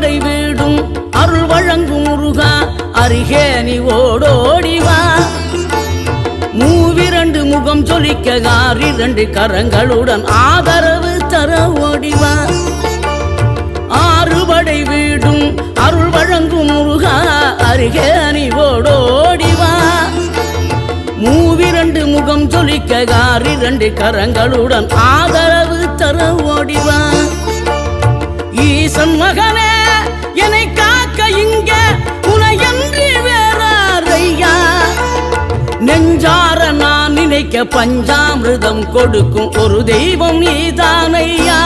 அறுபடை வீடும் அருள் வழங்கும் முருகா அருகே நீ ஓடோடிவா மூவிரண்டு முகம் சொலிக்க ஆறிரண்டு கரங்களுடன் ஆதரவு தர ஓடிவா ஆறுபடை வீடும் அருள் வழங்கும் முருகா அருகே நீ ஓடோடிவா மூவிரண்டு முகம் சொலிக்க ஆறிரண்டு கரங்களுடன் ஆதரவு தர ஓடிவா ஈசன் மகனே என்னை காக்க இங்க உனையன்றி வேறாரையா நெஞ்சார நான் நினைக்க பஞ்சாமிர்தம் கொடுக்கும் ஒரு தெய்வம் நீதானையா